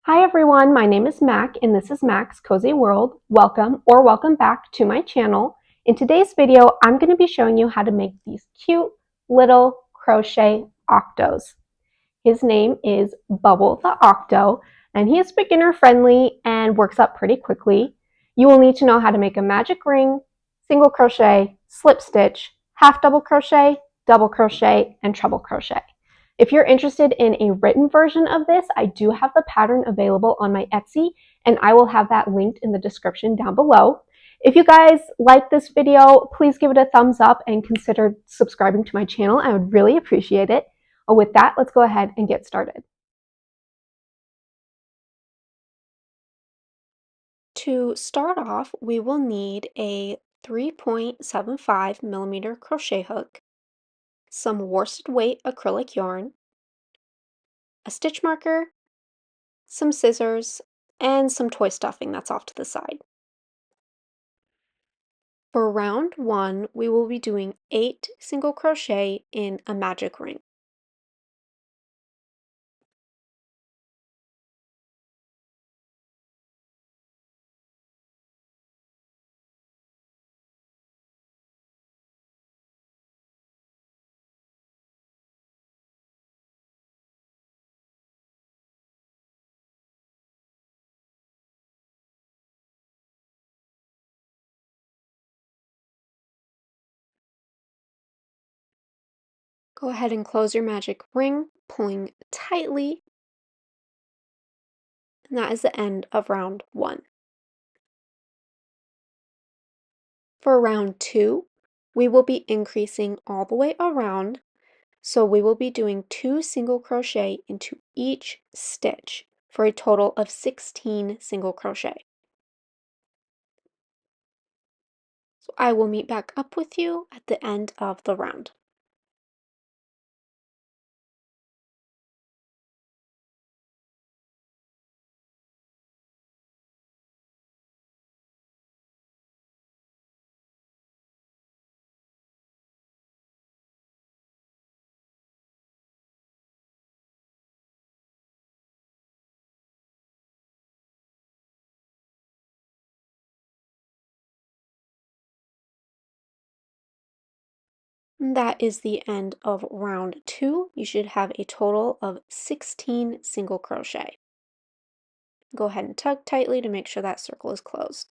Hi everyone, my name is Mac and this is Mac's Cozy World. Welcome back to my channel. In today's video, I'm going to be showing you how to make these cute little crochet octos. His name is Bubble the Octo and he is beginner friendly and works up pretty quickly. You will need to know how to make a magic ring, single crochet, slip stitch, half double crochet, and treble crochet. If you're interested in a written version of this, I do have the pattern available on my Etsy, and I will have that linked in the description down below. If you guys like this video, please give it a thumbs up and consider subscribing to my channel. I would really appreciate it. With that, let's go ahead and get started. To start off, we will need a 3.75 millimeter crochet hook, some worsted weight acrylic yarn, a stitch marker, some scissors, and some toy stuffing that's off to the side. For round 1, we will be doing 8 single crochet in a magic ring. Go ahead and close your magic ring, pulling tightly, and that is the end of round 1. For round 2, we will be increasing all the way around, so we will be doing 2 single crochet into each stitch for a total of 16 single crochet. So I will meet back up with you at the end of the round. And that is the end of round 2. You should have a total of 16 single crochet. Go ahead and tug tightly to make sure that circle is closed.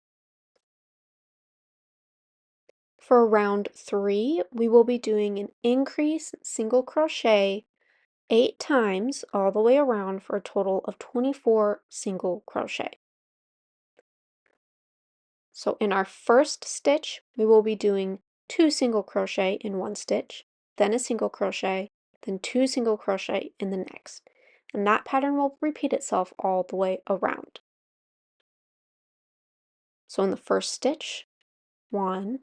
For round 3, we will be doing an increase single crochet 8 times all the way around for a total of 24 single crochet. So in our first stitch, we will be doing 2 single crochet in one stitch, then a single crochet, then 2 single crochet in the next. And that pattern will repeat itself all the way around. So in the first stitch, 1,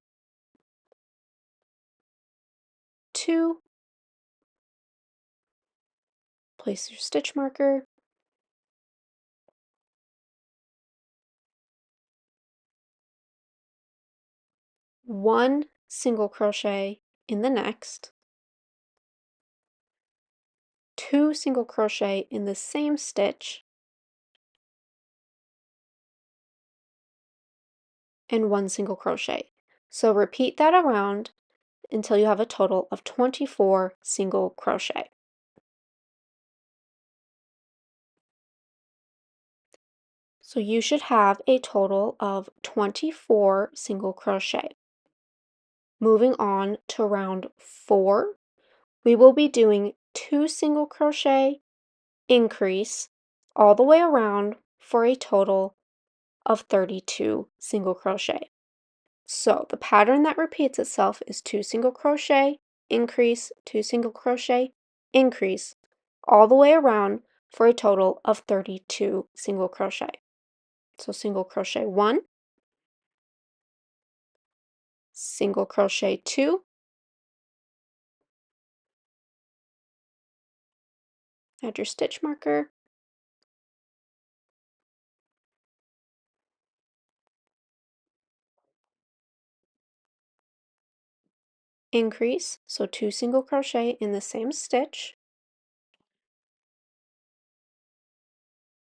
2, place your stitch marker, 1 single crochet in the next, 2 single crochet in the same stitch, and 1 single crochet. So repeat that around until you have a total of 24 single crochet. So you should have a total of 24 single crochet. Moving on to round 4, we will be doing 2 single crochet, increase all the way around for a total of 32 single crochet. So the pattern that repeats itself is 2 single crochet, increase, 2 single crochet, increase, all the way around for a total of 32 single crochet. So single crochet 1, single crochet 2, add your stitch marker, increase, so 2 single crochet in the same stitch,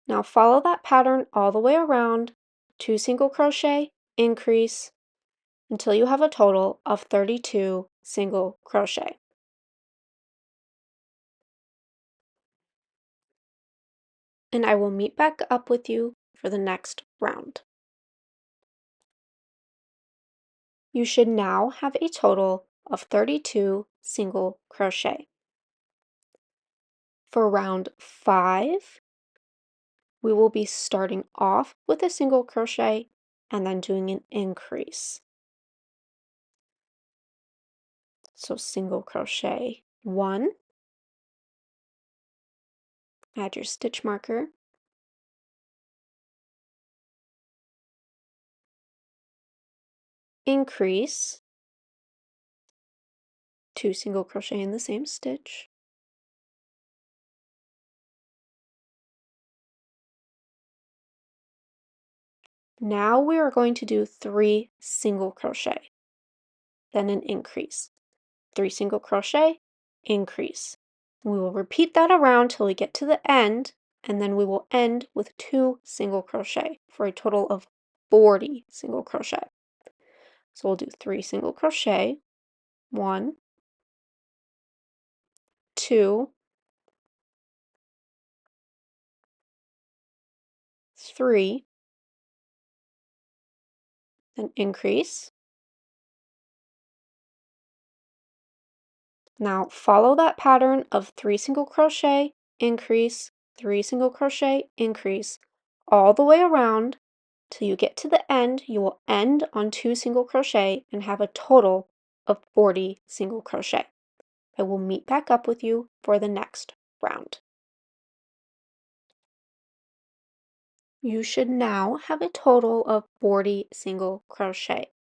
Now follow that pattern all the way around, 2 single crochet, increase, until you have a total of 32 single crochet. And I will meet back up with you for the next round. You should now have a total of 32 single crochet. For round 5, we will be starting off with a single crochet and then doing an increase. So single crochet 1, add your stitch marker, increase, 2 single crochet in the same stitch, now we are going to do 3 single crochet, then an increase, 3 single crochet, increase. We will repeat that around till we get to the end, and then we will end with 2 single crochet for a total of 40 single crochet. So we'll do 3 single crochet, 1, 2, 3, then increase. Now follow that pattern of 3 single crochet, increase, 3 single crochet, increase, all the way around till you get to the end. You will end on 2 single crochet and have a total of 40 single crochet. I will meet back up with you for the next round. You should now have a total of 40 single crochet.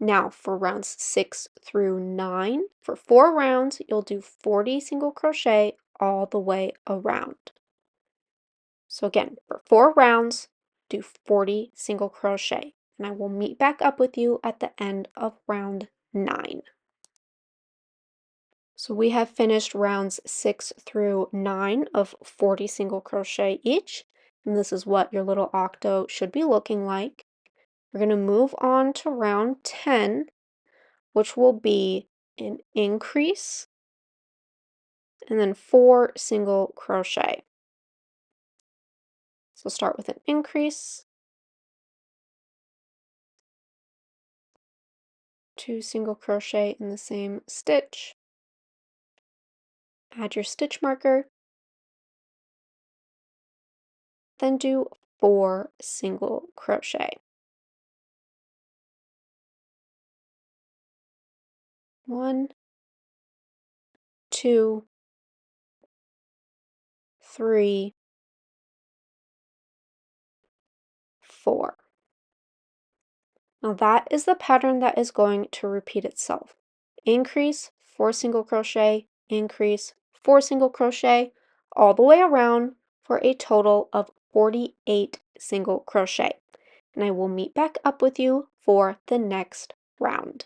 Now for rounds 6 through 9, for 4 rounds, you'll do 40 single crochet all the way around. So again, for 4 rounds, do 40 single crochet, and I will meet back up with you at the end of round 9. So we have finished rounds 6 through 9 of 40 single crochet each, and this is what your little octo should be looking like. We're going to move on to round 10, which will be an increase and then 4 single crochet. So start with an increase, 2 single crochet in the same stitch, add your stitch marker, then do 4 single crochet. 1, 2, 3, 4. Now that is the pattern that is going to repeat itself. Increase, 4 single crochet, increase, 4 single crochet, all the way around for a total of 48 single crochet. And I will meet back up with you for the next round.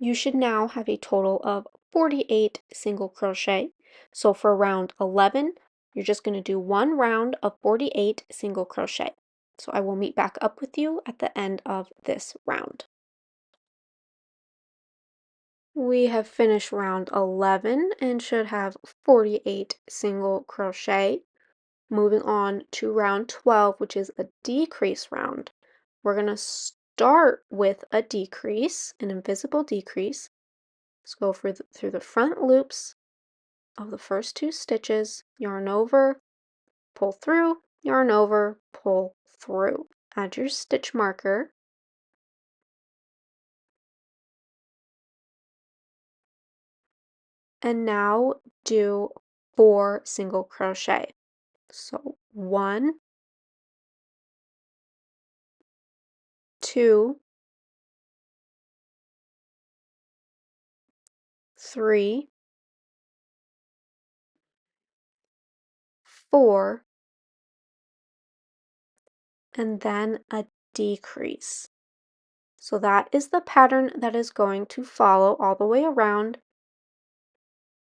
You should now have a total of 48 single crochet. So for round 11, you're just going to do 1 round of 48 single crochet. So I will meet back up with you at the end of this round. We have finished round 11 and should have 48 single crochet. Moving on to round 12, which is a decrease round. We're going to start with a decrease, an invisible decrease. Let's go through the front loops of the first 2 stitches, yarn over, pull through, yarn over, pull through. Add your stitch marker, and now do 4 single crochet. So 1, 2, 3, 4, and then a decrease. So that is the pattern that is going to follow all the way around.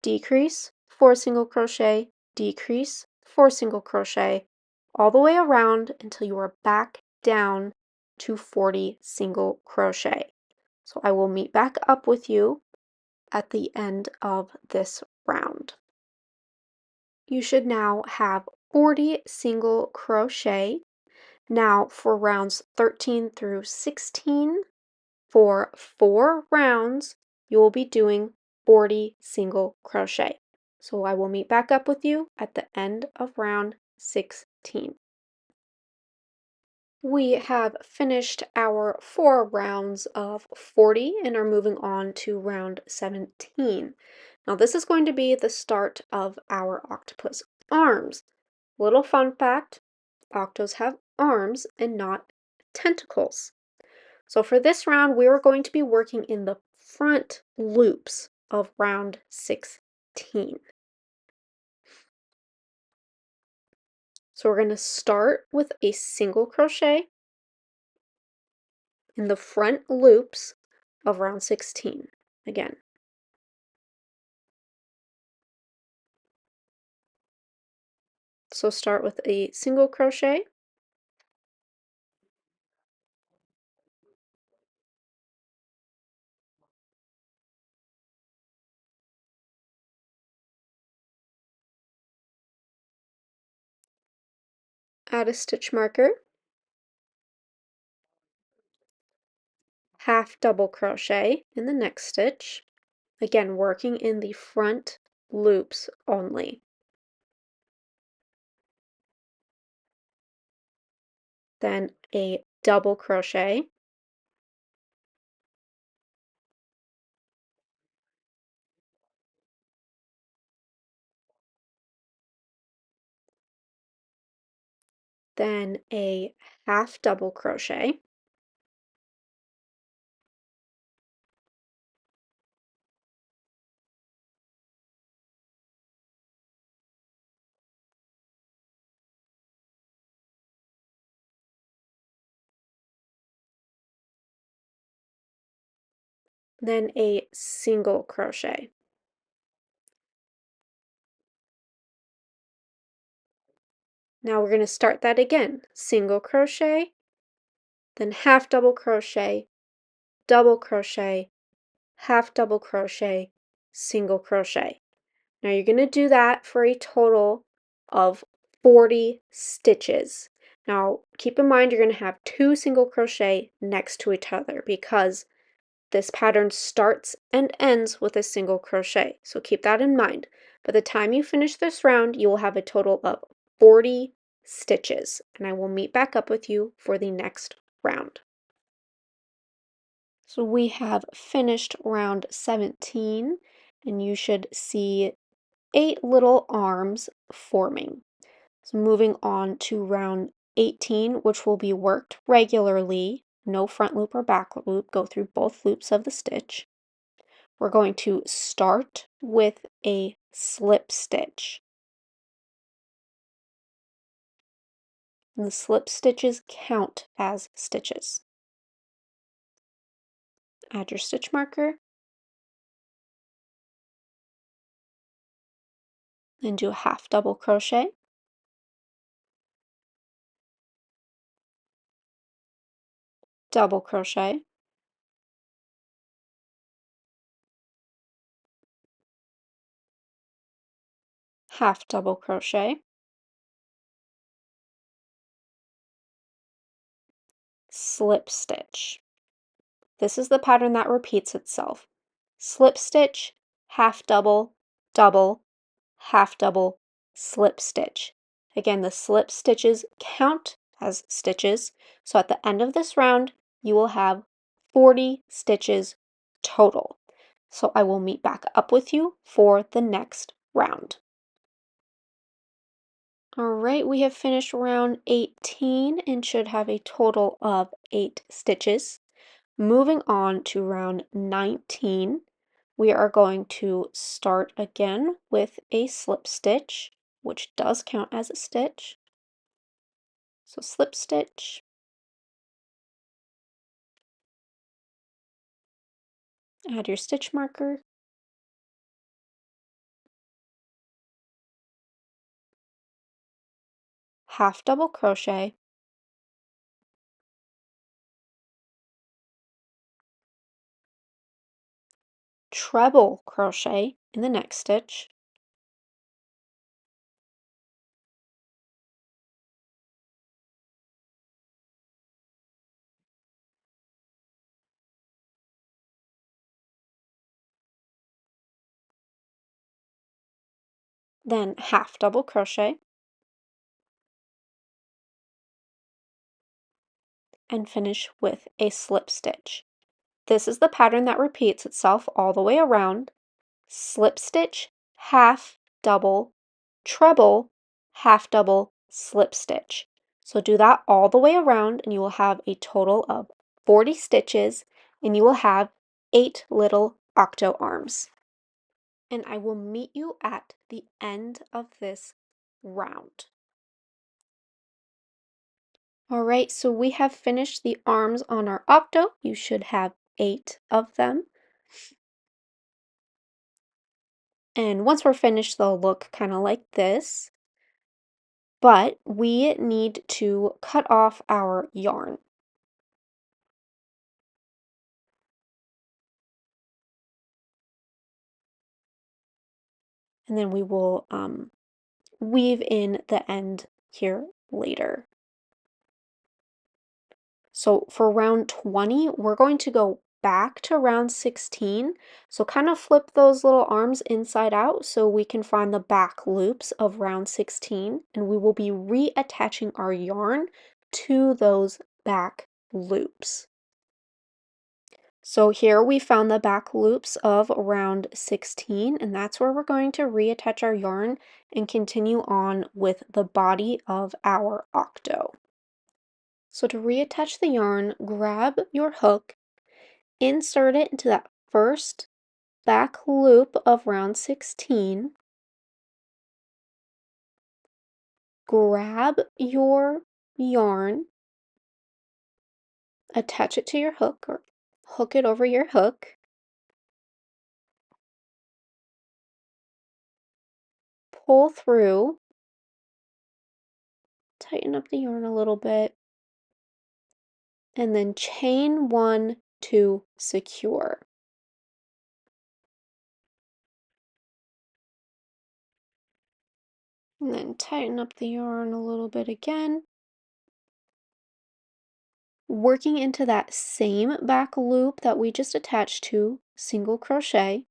Decrease, 4 single crochet, decrease, 4 single crochet, all the way around until you are back down to 40 single crochet. So I will meet back up with you at the end of this round. You should now have 40 single crochet. Now for rounds 13 through 16, for 4 rounds, you will be doing 40 single crochet. So I will meet back up with you at the end of round 16. We have finished our 4 rounds of 40 and are moving on to round 17. Now this is going to be the start of our octopus arms. Little fun fact, octos have arms and not tentacles. So for this round, we are going to be working in the front loops of round 16. So we're going to start with a single crochet in the front loops of round 16. Again, so start with a single crochet, add a stitch marker, half double crochet in the next stitch, again working in the front loops only. Then a double crochet, then a half double crochet, then a single crochet. Now we're going to start that again. Single crochet, then half double crochet, double crochet, half double crochet, single crochet. Now you're going to do that for a total of 40 stitches. Now keep in mind you're going to have 2 single crochet next to each other because this pattern starts and ends with a single crochet. So keep that in mind. By the time you finish this round, you will have a total of 40 stitches, and I will meet back up with you for the next round. So we have finished round 17, and you should see 8 little arms forming. So moving on to round 18, which will be worked regularly, no front loop or back loop, go through both loops of the stitch. We're going to start with a slip stitch. And the slip stitches count as stitches. Add your stitch marker and do a half double crochet, double crochet, half double crochet, slip stitch. This is the pattern that repeats itself. Slip stitch, half double, double, half double, slip stitch. Again, the slip stitches count as stitches, so at the end of this round, you will have 40 stitches total. So I will meet back up with you for the next round. All right, we have finished round 18 and should have a total of 8 stitches. Moving on to round 19, we are going to start again with a slip stitch, which does count as a stitch. So slip stitch, add your stitch marker, half double crochet, treble crochet in the next stitch, then half double crochet, and finish with a slip stitch. This is the pattern that repeats itself all the way around. Slip stitch, half double, treble, half double, slip stitch. So do that all the way around and you will have a total of 40 stitches and you will have 8 little octo arms. And I will meet you at the end of this round. All right, so we have finished the arms on our octo. You should have 8 of them. And once we're finished, they'll look kind of like this. But we need to cut off our yarn. And then we will weave in the end here later. So for round 20, we're going to go back to round 16. So kind of flip those little arms inside out so we can find the back loops of round 16, and we will be reattaching our yarn to those back loops. So here we found the back loops of round 16, and that's where we're going to reattach our yarn and continue on with the body of our octo. So to reattach the yarn, grab your hook, insert it into that first back loop of round 16, grab your yarn, attach it to your hook or hook it over your hook, pull through, tighten up the yarn a little bit, and then chain 1 to secure. And then tighten up the yarn a little bit again. Working into that same back loop that we just attached to, single crochet.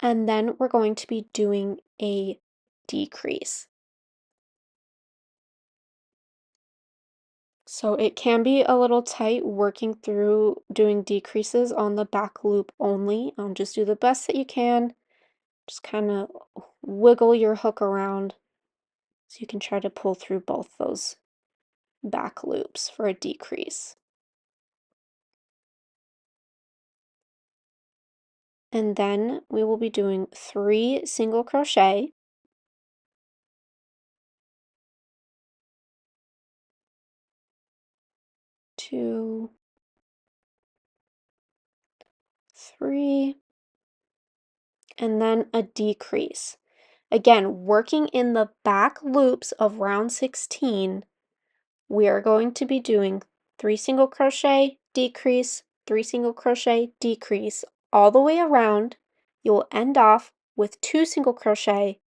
And then we're going to be doing a decrease. So it can be a little tight working through doing decreases on the back loop only. Just do the best that you can. Just kind of wiggle your hook around so you can try to pull through both those back loops for a decrease. And then we will be doing 3 single crochet, 2, 3, and then a decrease. Again, working in the back loops of round 16, we are going to be doing 3 single crochet, decrease, 3 single crochet, decrease, all the way around. You will end off with 2 single crochet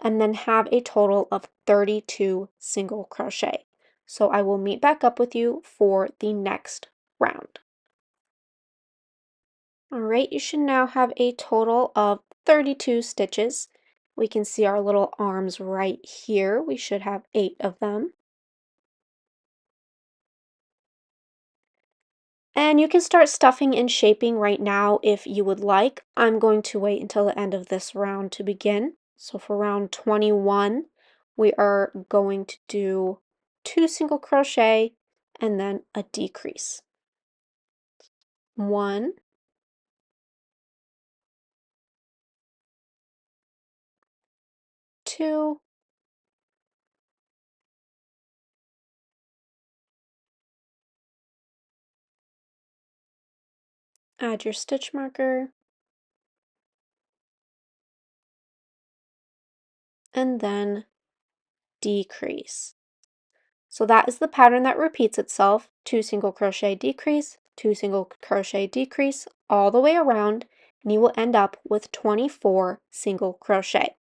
and then have a total of 32 single crochet. So I will meet back up with you for the next round. All right, you should now have a total of 32 stitches. We can see our little arms right here. We should have 8 of them. And you can start stuffing and shaping right now if you would like. I'm going to wait until the end of this round to begin. So for round 21, we are going to do 2 single crochet and then a decrease. 1, 2, add your stitch marker, and then decrease. So that is the pattern that repeats itself: 2 single crochet decrease, 2 single crochet decrease, all the way around, and you will end up with 24 single crochet.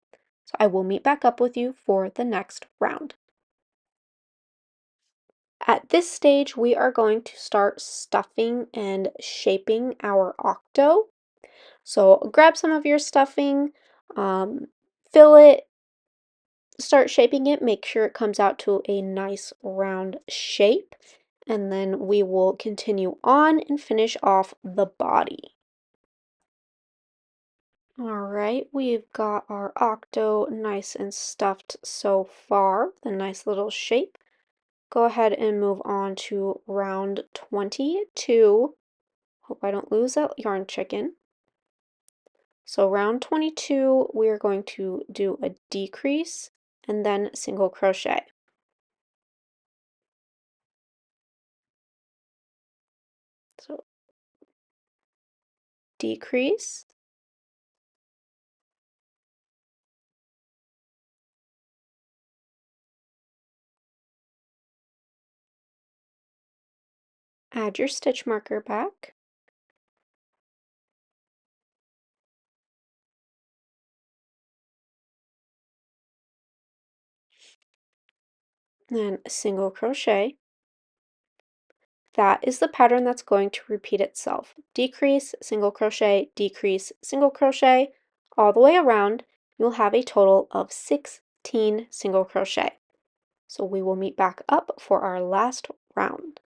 So I will meet back up with you for the next round. At this stage, we are going to start stuffing and shaping our octo. So grab some of your stuffing, fill it, start shaping it, make sure it comes out to a nice round shape, and then we will continue on and finish off the body. Alright, we've got our octo nice and stuffed so far, the nice little shape. Go ahead and move on to round 22. Hope I don't lose that yarn chicken. So round 22, we're going to do a decrease and then single crochet. So decrease, add your stitch marker back, then single crochet. That is the pattern that's going to repeat itself. Decrease, single crochet, decrease, single crochet, all the way around. You'll have a total of 16 single crochet. So we will meet back up for our last round.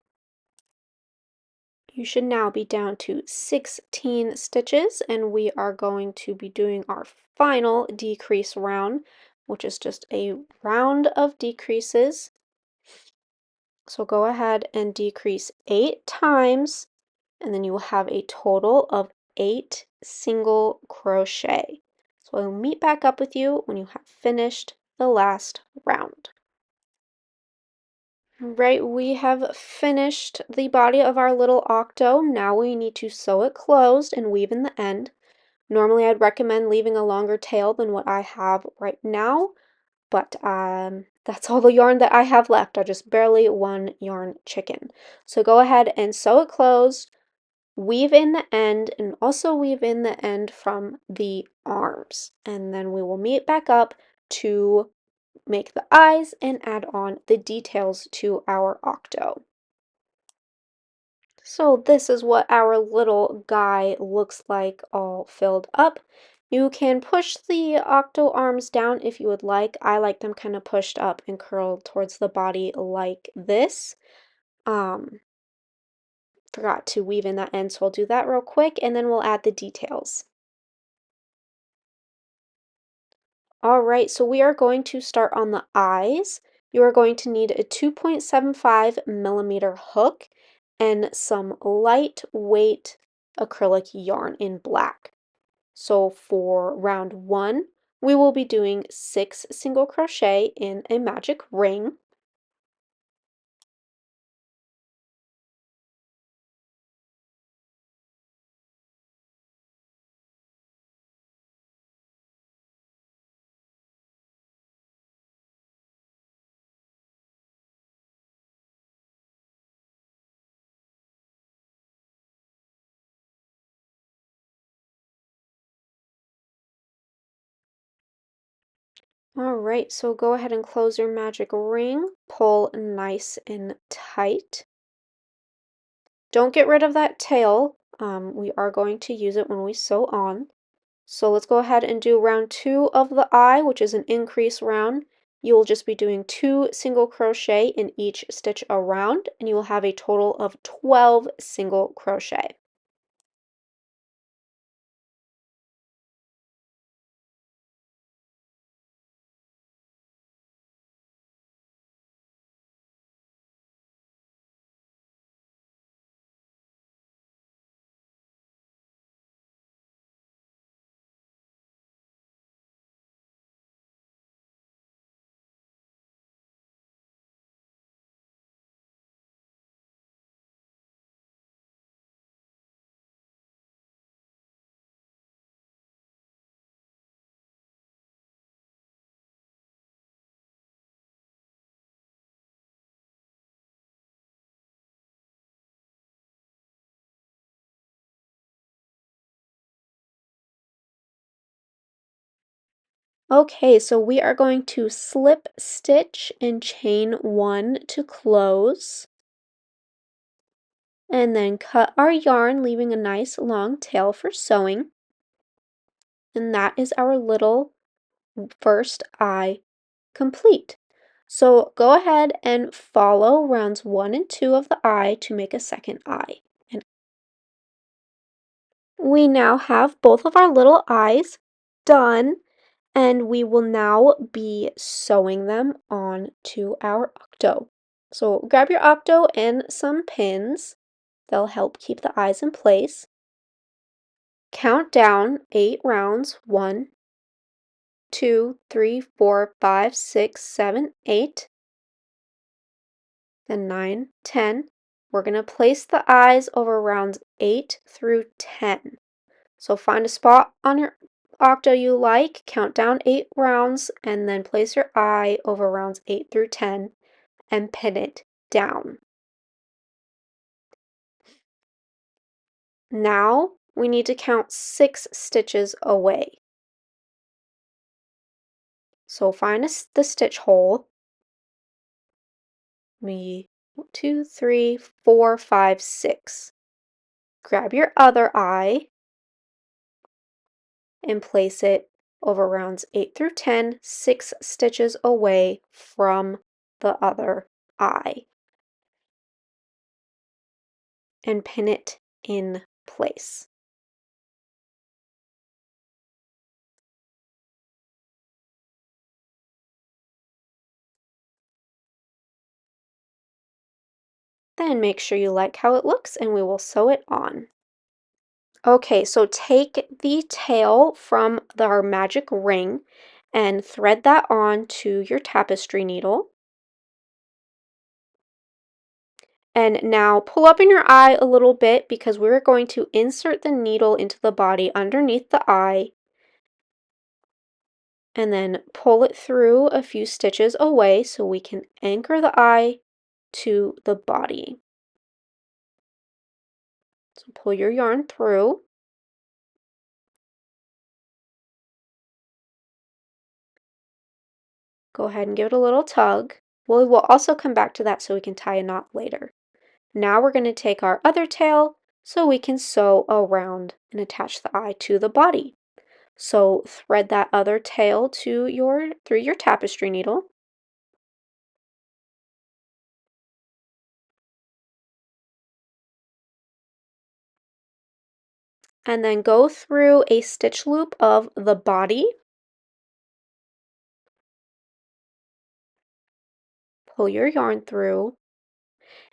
You should now be down to 16 stitches, and we are going to be doing our final decrease round, which is just a round of decreases. So go ahead and decrease 8 times, and then you will have a total of 8 single crochet. So I'll meet back up with you when you have finished the last round. Right, we have finished the body of our little octo. Now we need to sew it closed and weave in the end. Normally I'd recommend leaving a longer tail than what I have right now, but that's all the yarn that I have left. I just barely one yarn chicken. So go ahead and sew it closed, weave in the end, and also weave in the end from the arms. And then we will meet back up to make the eyes and add on the details to our octo. So this is what our little guy looks like all filled up. You can push the octo arms down if you would like. I like them kind of pushed up and curled towards the body like this. Forgot to weave in that end, so I'll do that real quick and then we'll add the details. All right, so we are going to start on the eyes. You are going to need a 2.75 millimeter hook and some lightweight acrylic yarn in black. So for round 1, we will be doing 6 single crochet in a magic ring. All right, so go ahead and close your magic ring, pull nice and tight. Don't get rid of that tail. We are going to use it when we sew on. So let's go ahead and do round 2 of the eye, which is an increase round. You will just be doing 2 single crochet in each stitch around, and you will have a total of 12 single crochet. Okay, so we are going to slip stitch and chain 1 to close, and then cut our yarn, leaving a nice long tail for sewing. And that is our little first eye complete. So go ahead and follow rounds 1 and 2 of the eye to make a second eye. And we now have both of our little eyes done, and we will now be sewing them on to our octo. So grab your octo and some pins. They'll help keep the eyes in place. Count down 8 rounds. 1, 2, 3, 4, 5, 6, 7, 8, then 9, 10. We're going to place the eyes over rounds 8 through 10. So find a spot on your octo you like, count down 8 rounds, and then place your eye over rounds 8 through 10 and pin it down. Now we need to count 6 stitches away. So find the stitch hole. 2, 3, 4, 5, 6. Grab your other eye and place it over rounds 8 through 10, 6 stitches away from the other eye, and pin it in place. Then make sure you like how it looks and we will sew it on. Okay, so take the tail from our magic ring and thread that on to your tapestry needle. And now pull up in your eye a little bit because we're going to insert the needle into the body underneath the eye, and then pull it through a few stitches away so we can anchor the eye to the body. So pull your yarn through. Go ahead and give it a little tug. We will also come back to that so we can tie a knot later. Now we're going to take our other tail so we can sew around and attach the eye to the body. So thread that other tail through your tapestry needle. And then go through a stitch loop of the body. Pull your yarn through.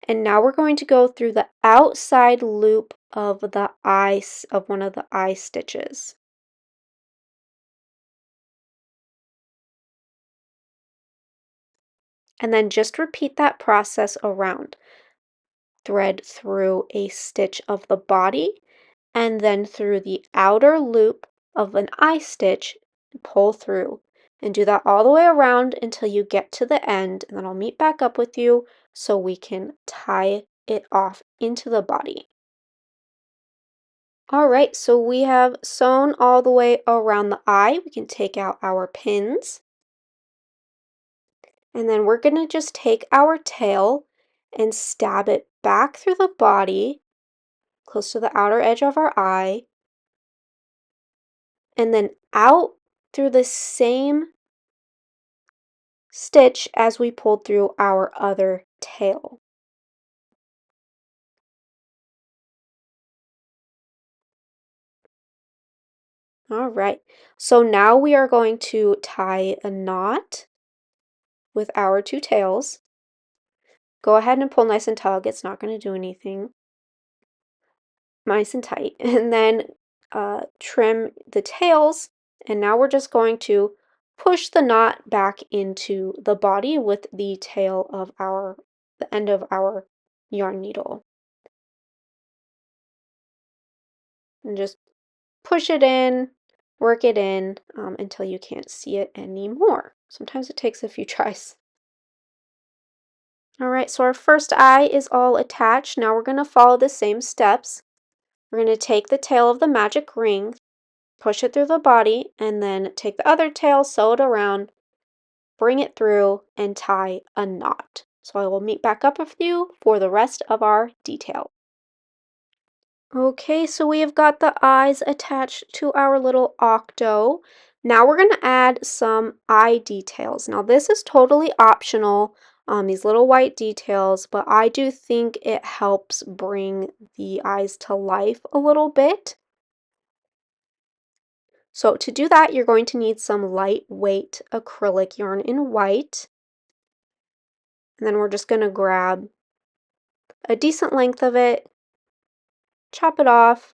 And now we're going to go through the outside loop of the eye of one of the eye stitches. And then just repeat that process around. Thread through a stitch of the body and then through the outer loop of an eye stitch, pull through, and do that all the way around until you get to the end, and then I'll meet back up with you so we can tie it off into the body. All right, so we have sewn all the way around the eye. We can take out our pins, and then we're going to just take our tail and stab it back through the body, close to the outer edge of our eye, and then out through the same stitch as we pulled through our other tail. All right, so now we are going to tie a knot with our 2 tails. Go ahead and pull nice and tug, it's not going to do anything. Nice and tight. And then trim the tails, and now we're just going to push the knot back into the body with the tail of the end of our yarn needle. And just push it in, work it in until you can't see it anymore. Sometimes it takes a few tries. All right, so our first eye is all attached. Now we're going to follow the same steps. We're going to take the tail of the magic ring, push it through the body, and then take the other tail, sew it around, bring it through, and tie a knot. So I will meet back up with you for the rest of our detail. Okay, so we have got the eyes attached to our little octo. Now we're going to add some eye details. Now this is totally optional, these little white details, but I do think it helps bring the eyes to life a little bit. So to do that, you're going to need some lightweight acrylic yarn in white. And then we're just going to grab a decent length of it, chop it off,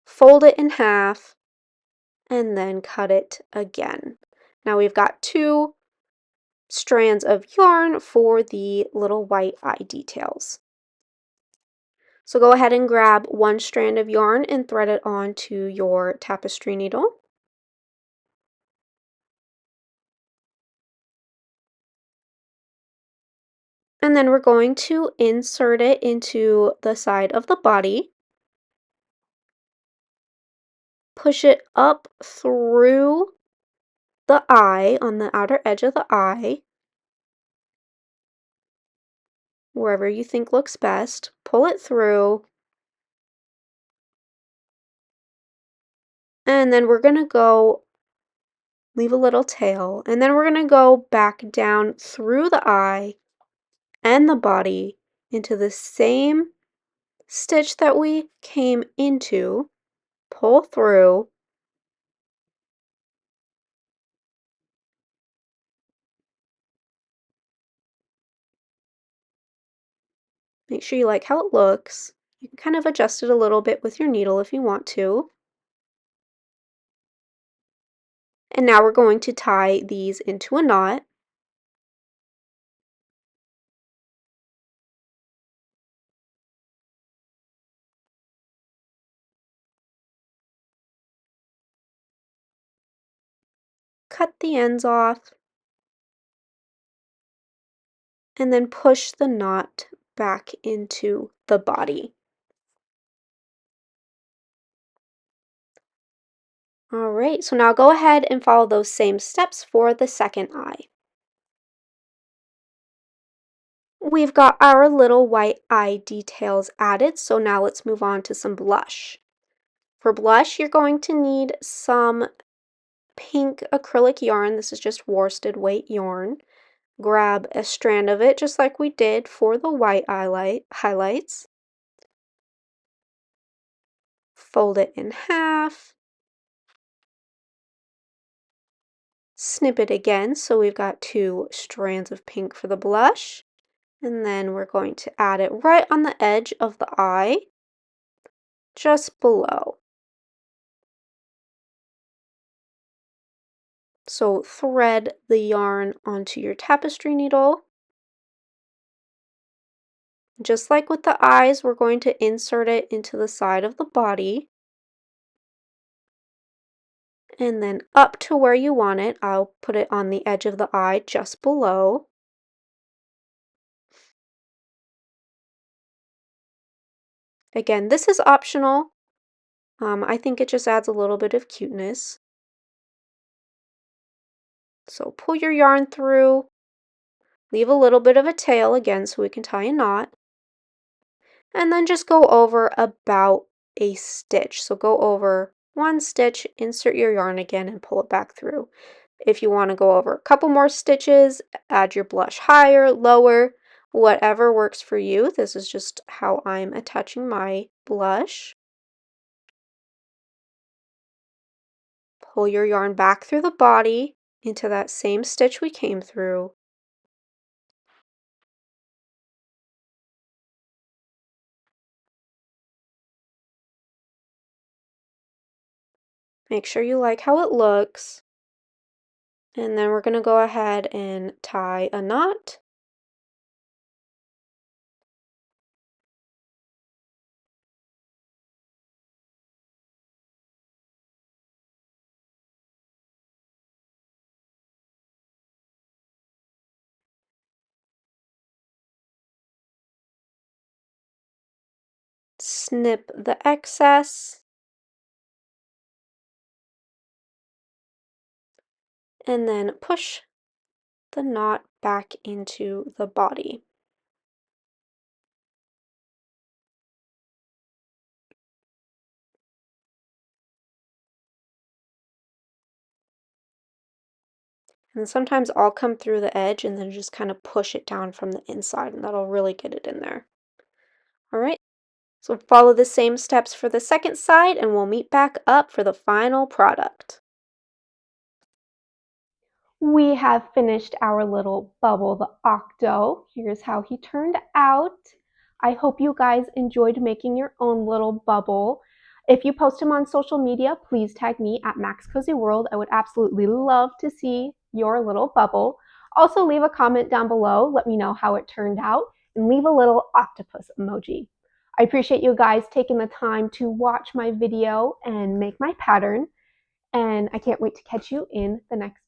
fold it in half, and then cut it again. Now we've got 2 strands of yarn for the little white eye details. So go ahead and grab 1 strand of yarn and thread it onto your tapestry needle. And then we're going to insert it into the side of the body. Push it up through the eye, on the outer edge of the eye, wherever you think looks best. Pull it through. And then we're going to go leave a little tail, and then we're going to go back down through the eye and the body into the same stitch that we came into, pull through, make sure you like how it looks. You can kind of adjust it a little bit with your needle if you want to. And now we're going to tie these into a knot. Cut the ends off, and then push the knot back into the body. Alright, so now go ahead and follow those same steps for the second eye. We've got our little white eye details added, so now let's move on to some blush. For blush, you're going to need some pink acrylic yarn. This is just worsted weight yarn. Grab a strand of it, just like we did for the white highlights. Fold it in half. Snip it again, so we've got 2 strands of pink for the blush. And then we're going to add it right on the edge of the eye, just below. So thread the yarn onto your tapestry needle. Just like with the eyes, we're going to insert it into the side of the body. And then up to where you want it, I'll put it on the edge of the eye just below. Again, this is optional. I think it just adds a little bit of cuteness. So pull your yarn through, leave a little bit of a tail again so we can tie a knot, and then just go over about a stitch. So go over 1 stitch, insert your yarn again, and pull it back through. If you want to go over a couple more stitches, add your blush higher, lower, whatever works for you. This is just how I'm attaching my blush. Pull your yarn back through the body into that same stitch we came through. Make sure you like how it looks. And then we're going to go ahead and tie a knot. snip the excess, and then push the knot back into the body. And sometimes I'll come through the edge and then just kind of push it down from the inside, and that'll really get it in there. All right, so follow the same steps for the second side, and we'll meet back up for the final product. We have finished our little Bubble the Octo. Here's how he turned out. I hope you guys enjoyed making your own little bubble. If you post him on social media, please tag me at Max Cozy World. I would absolutely love to see your little bubble. Also, leave a comment down below. Let me know how it turned out and leave a little octopus emoji. I appreciate you guys taking the time to watch my video and make my pattern. And I can't wait to catch you in the next